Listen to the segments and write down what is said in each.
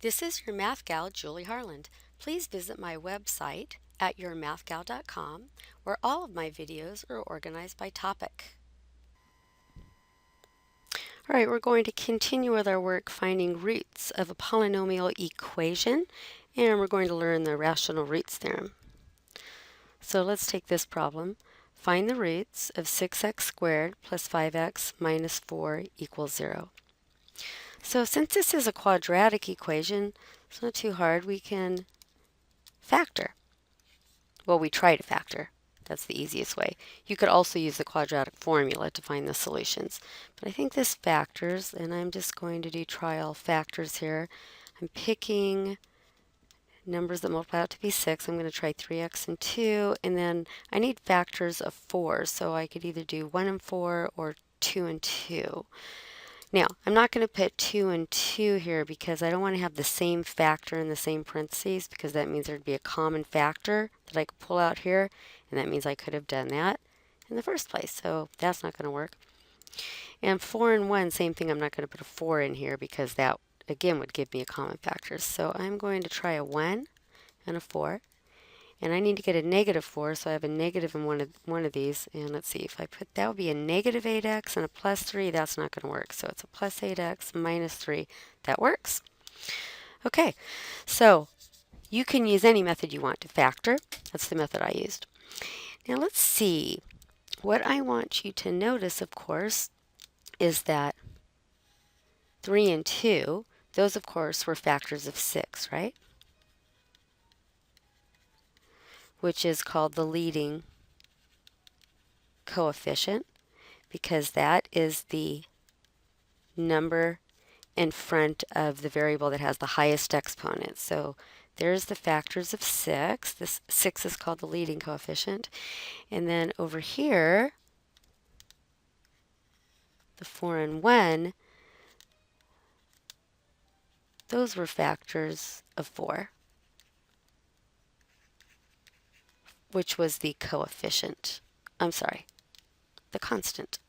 This is your math gal, Julie Harland. Please visit my website at yourmathgal.com, where all of my videos are organized by topic. All right, we're going to continue with our work finding roots of a polynomial equation, and we're going to learn the rational roots theorem. So let's take this problem. Find the roots of 6x squared plus 5x minus 4 equals 0. So since this is a quadratic equation, it's not too hard. We can factor. Well, we try to factor. That's the easiest way. You could also use the quadratic formula to find the solutions. But I think this factors, and I'm just going to do trial factors here. I'm picking numbers that multiply out to be 6. I'm going to try 3x and 2, and then I need factors of 4, so I could either do 1 and 4 or 2 and 2. Now, I'm not going to put 2 and 2 here because I don't want to have the same factor in the same parentheses, because that means there'd be a common factor that I could pull out here, and that means I could have done that in the first place, so that's not going to work. And 4 and 1, same thing. I'm not going to put a 4 in here because that, again, would give me a common factor. So I'm going to try a 1 and a 4. And I need to get a negative 4, so I have a negative in one of these. And let's see, if I put, that would be a negative 8x and a plus 3. That's not going to work. So it's a plus 8x minus 3. That works. Okay, so you can use any method you want to factor. That's the method I used. Now let's see. What I want you to notice, of course, is that 3 and 2, those, of course, were factors of 6, right? Which is called the leading coefficient, because that is the number in front of the variable that has the highest exponent. So there's the factors of 6. This 6 is called the leading coefficient. And then over here, the 4 and 1, those were factors of 4, which was the coefficient. I'm sorry, the constant.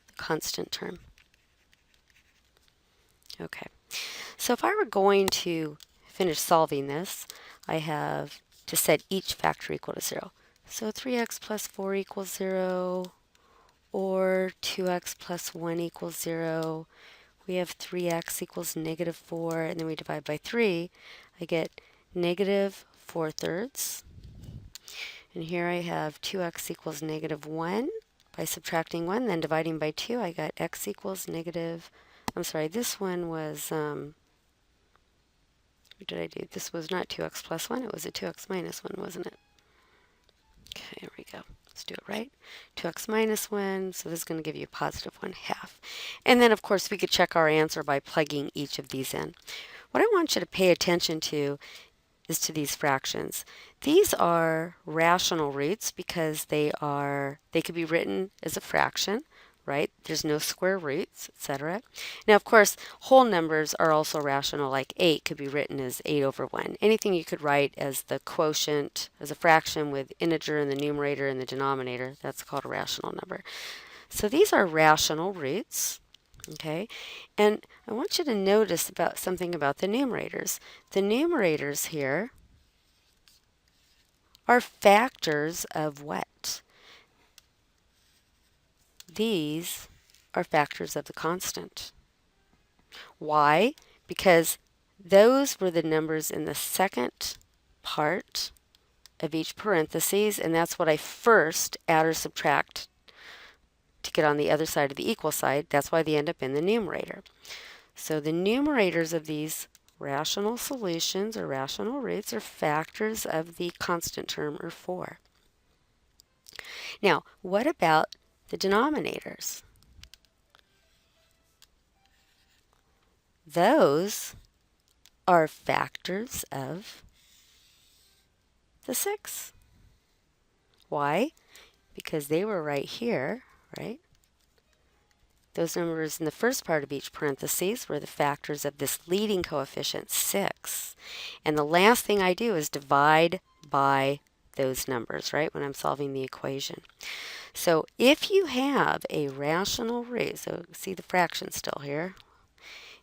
The constant term. Okay, so if I were going to finish solving this, I have to set each factor equal to 0. So 3x plus 4 equals 0, or 2x plus 1 equals 0. We have 3x equals negative 4, and then we divide by 3. I get negative 4/3. And here I have 2x equals negative 1 by subtracting 1, then dividing by 2. I got x equals negative, I'm sorry, this one was, what did I do? This was not 2x plus 1, it was a 2x minus 1, wasn't it? Okay, here we go. Let's do it right. 2x minus 1, so this is going to give you a positive 1/2. And then, of course, we could check our answer by plugging each of these in. What I want you to pay attention to is to these fractions. These are rational roots because they could be written as a fraction, right? There's no square roots, etc. Now, of course, whole numbers are also rational, like 8 could be written as 8 over 1. Anything you could write as the quotient, as a fraction with integer in the numerator and the denominator, that's called a rational number. So these are rational roots. Okay, and I want you to notice about something about the numerators. The numerators here are factors of what? These are factors of the constant. Why? Because those were the numbers in the second part of each parentheses, and that's what I first add or subtract to get on the other side of the equal side. That's why they end up in the numerator. So the numerators of these rational solutions or rational roots are factors of the constant term, or 4. Now, what about the denominators? Those are factors of the 6. Why? Because they were right here, right? Those numbers in the first part of each parentheses were the factors of this leading coefficient, 6. And the last thing I do is divide by those numbers, right, when I'm solving the equation. So if you have a rational root, so see the fraction still here.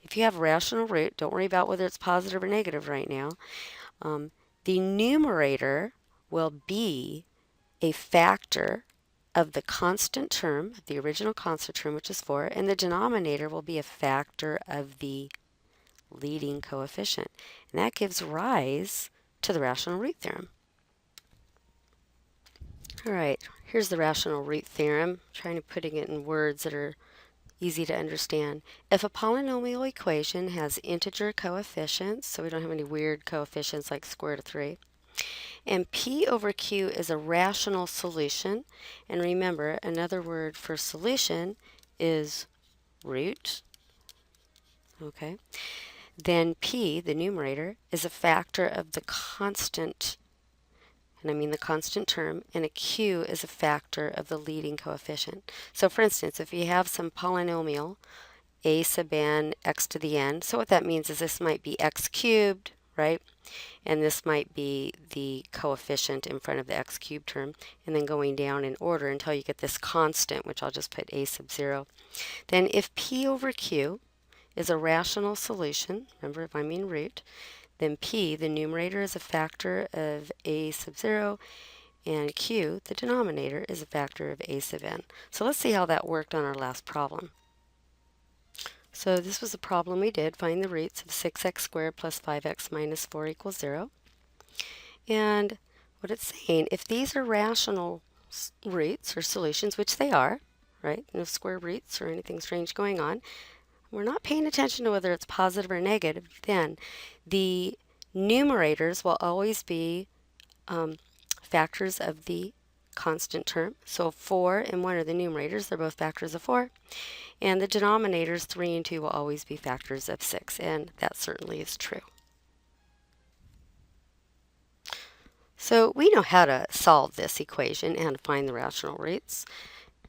if you have a rational root, don't worry about whether it's positive or negative right now. The numerator will be a factor of the constant term, the original constant term, which is 4, and the denominator will be a factor of the leading coefficient. And that gives rise to the rational root theorem. All right, here's the rational root theorem. I'm trying to put it in words that are easy to understand. If a polynomial equation has integer coefficients, so we don't have any weird coefficients like square root of 3, and P over Q is a rational solution, and remember, another word for solution is root, okay? Then P, the numerator, is a factor of the constant, and I mean the constant term, and a Q is a factor of the leading coefficient. So for instance, if you have some polynomial, a sub n, x to the n, so what that means is this might be x cubed, right? And this might be the coefficient in front of the x cubed term, and then going down in order until you get this constant, which I'll just put a sub 0. Then if P over Q is a rational solution, remember if I mean root, then P, the numerator, is a factor of a sub 0, and Q, the denominator, is a factor of a sub n. So let's see how that worked on our last problem. So this was the problem we did, find the roots of 6x squared plus 5x minus 4 equals 0. And what it's saying, if these are rational roots or solutions, which they are, right? No square roots or anything strange going on, we're not paying attention to whether it's positive or negative, then the numerators will always be factors of the constant term. So 4 and 1 are the numerators, they're both factors of 4. And the denominators, 3 and 2, will always be factors of 6, and that certainly is true. So we know how to solve this equation and find the rational roots.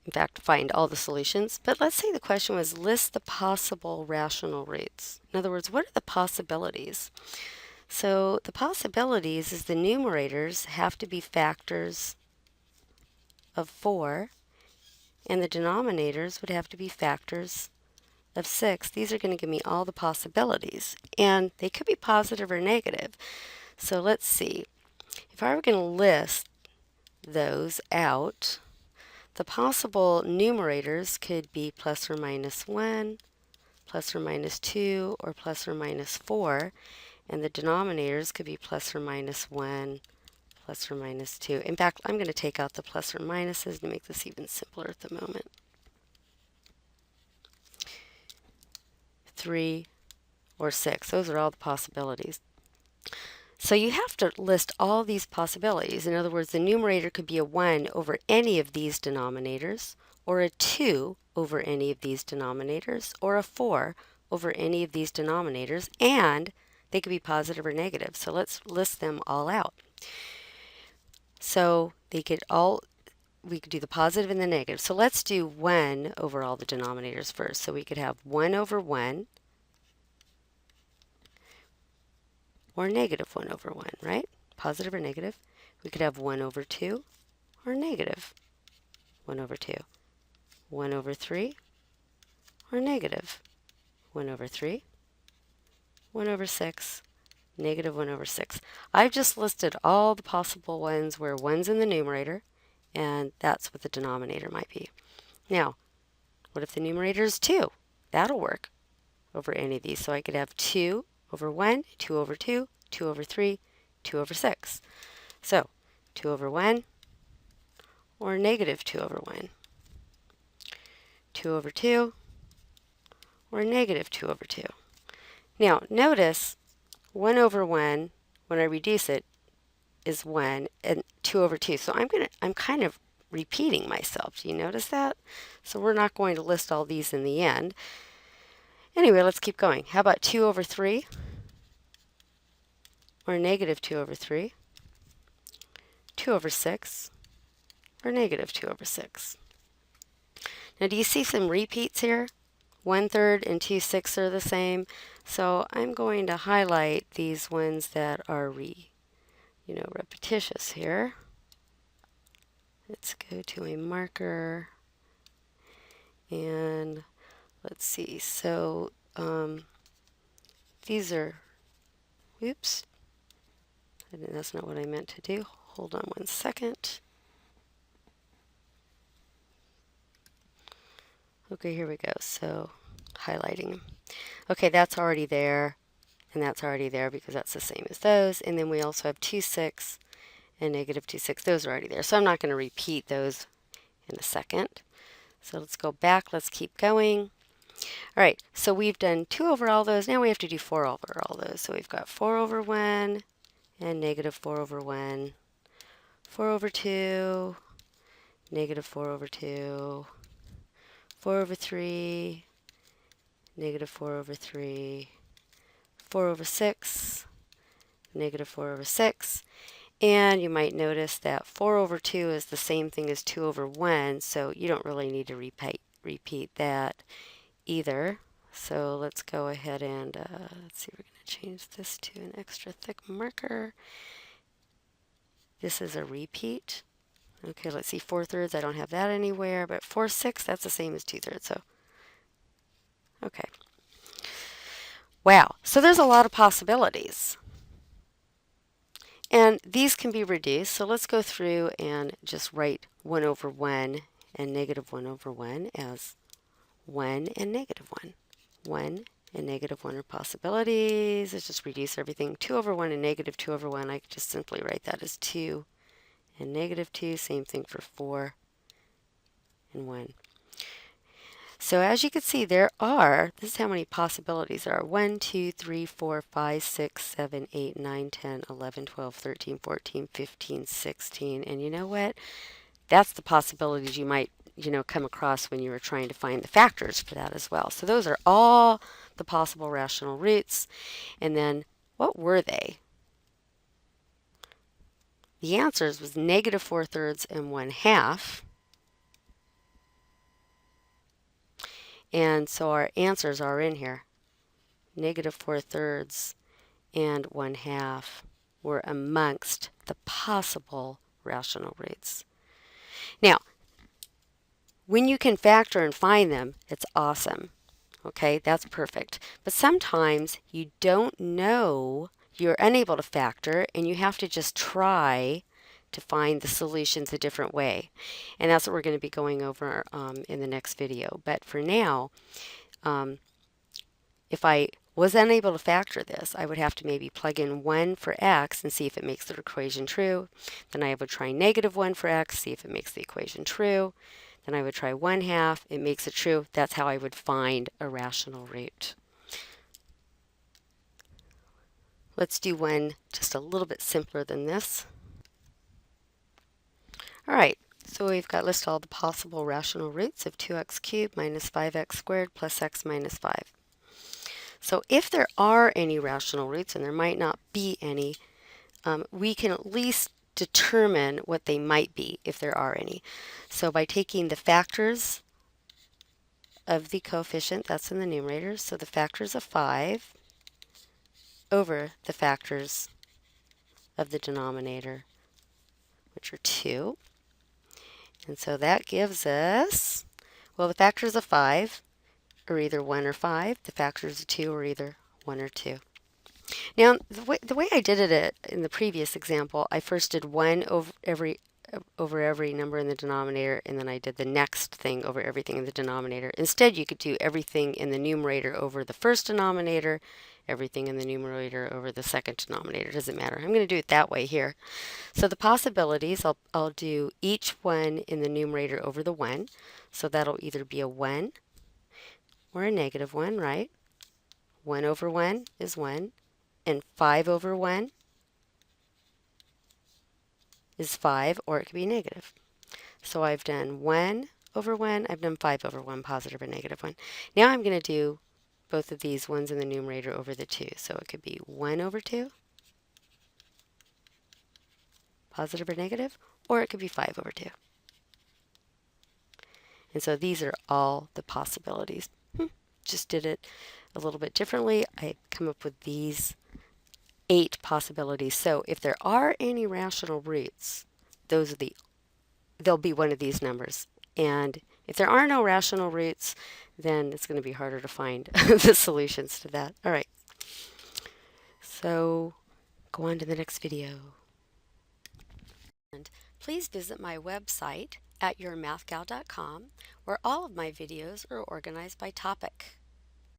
In fact, find all the solutions. But let's say the question was list the possible rational roots. In other words, what are the possibilities? So the possibilities is the numerators have to be factors of 4, and the denominators would have to be factors of 6. These are going to give me all the possibilities, and they could be positive or negative. So let's see. If I were going to list those out, the possible numerators could be plus or minus 1, plus or minus 2, or plus or minus 4, and the denominators could be plus or minus 1, plus or minus 2. In fact, I'm going to take out the plus or minuses to make this even simpler at the moment. 3 or 6. Those are all the possibilities. So you have to list all these possibilities. In other words, the numerator could be a 1 over any of these denominators, or a 2 over any of these denominators, or a 4 over any of these denominators, and they could be positive or negative. So let's list them all out. So we could do the positive and the negative. So let's do 1 over all the denominators first. So we could have 1 over 1 or negative 1 over 1, right? Positive or negative. We could have 1 over 2 or negative 1 over 2. 1 over 3 or negative 1 over 3. 1 over 6, negative 1 over 6. I've just listed all the possible ones where 1's in the numerator, and that's what the denominator might be. Now, what if the numerator is 2? That'll work over any of these. So I could have 2 over 1, 2 over 2, 2 over 3, 2 over 6. So 2 over 1 or negative 2 over 1. 2 over 2 or negative 2 over 2. Now notice 1 over 1, when I reduce it, is 1, and 2 over 2. So I'm kind of repeating myself. Do you notice that? So we're not going to list all these in the end. Anyway, let's keep going. How about 2 over 3 or negative 2 over 3? 2 over 6 or negative 2 over 6? Now do you see some repeats here? 1/3 and 2/6 are the same. So I'm going to highlight these ones that are repetitious here. Let's go to a marker and let's see. So these are, oops, that's not what I meant to do. Hold on one second. Okay, here we go. So highlighting them. Okay, that's already there, and that's already there because that's the same as those. And then we also have 2, 6 and negative 2, 6. Those are already there. So I'm not going to repeat those in a second. So let's go back. Let's keep going. All right, so we've done 2 over all those. Now we have to do 4 over all those. So we've got 4 over 1 and negative 4 over 1, 4 over 2, negative 4 over 2, 4 over 3, negative 4 over 3, 4 over 6, negative 4 over 6. And you might notice that 4 over 2 is the same thing as 2 over 1, so you don't really need to repeat that either. So let's go ahead and, let's see, we're going to change this to an extra thick marker. This is a repeat. Okay, let's see, 4/3, I don't have that anywhere, but 4/6, that's the same as 2/3, so, okay. Wow, so there's a lot of possibilities. And these can be reduced, so let's go through and just write 1 over 1 and negative 1 over 1 as 1 and negative 1. 1 and negative 1 are possibilities. Let's just reduce everything. 2 over 1 and negative 2 over 1, I could just simply write that as 2 and negative 2. Same thing for 4 and 1. So as you can see, this is how many possibilities there are. 1, 2, 3, 4, 5, 6, 7, 8, 9, 10, 11, 12, 13, 14, 15, 16. And you know what? That's the possibilities you might, come across when you were trying to find the factors for that as well. So those are all the possible rational roots. And then what were they? The answers was negative 4/3 and 1/2. And so our answers are in here. Negative 4/3 and 1/2 were amongst the possible rational roots. Now, when you can factor and find them, it's awesome. Okay, that's perfect. But sometimes you don't know, you're unable to factor, and you have to just try to find the solutions a different way. And that's what we're going to be going over in the next video. But for now, if I was unable to factor this, I would have to maybe plug in 1 for x and see if it makes the equation true. Then I would try negative 1 for x, see if it makes the equation true. Then I would try 1/2, it makes it true. That's how I would find a rational root. Let's do one just a little bit simpler than this. All right, so we've got list all the possible rational roots of 2x cubed minus 5x squared plus x minus 5. So if there are any rational roots, and there might not be any, we can at least determine what they might be if there are any. So by taking the factors of the coefficient, that's in the numerator, so the factors of 5 over the factors of the denominator, which are 2. And so that gives us, well, the factors of 5 are either 1 or 5. The factors of 2 are either 1 or 2. Now, the way I did it in the previous example, I first did 1 over every number in the denominator, and then I did the next thing over everything in the denominator. Instead, you could do everything in the numerator over the first denominator, everything in the numerator over the second denominator. It doesn't matter. I'm going to do it that way here. So the possibilities, I'll do each one in the numerator over the 1. So that'll either be a 1 or a negative 1, right? 1 over 1 is 1, and 5 over 1 is 5, or it could be negative. So I've done 1 over 1, I've done 5 over 1, positive or negative 1. Now I'm going to do both of these ones in the numerator over the 2. So it could be 1 over 2, positive or negative, or it could be 5 over 2. And so these are all the possibilities. Just did it a little bit differently. I come up with these 8 possibilities. So if there are any rational roots, they'll be one of these numbers. And if there are no rational roots, then it's going to be harder to find the solutions to that. All right. So go on to the next video. And please visit my website at yourmathgal.com, where all of my videos are organized by topic.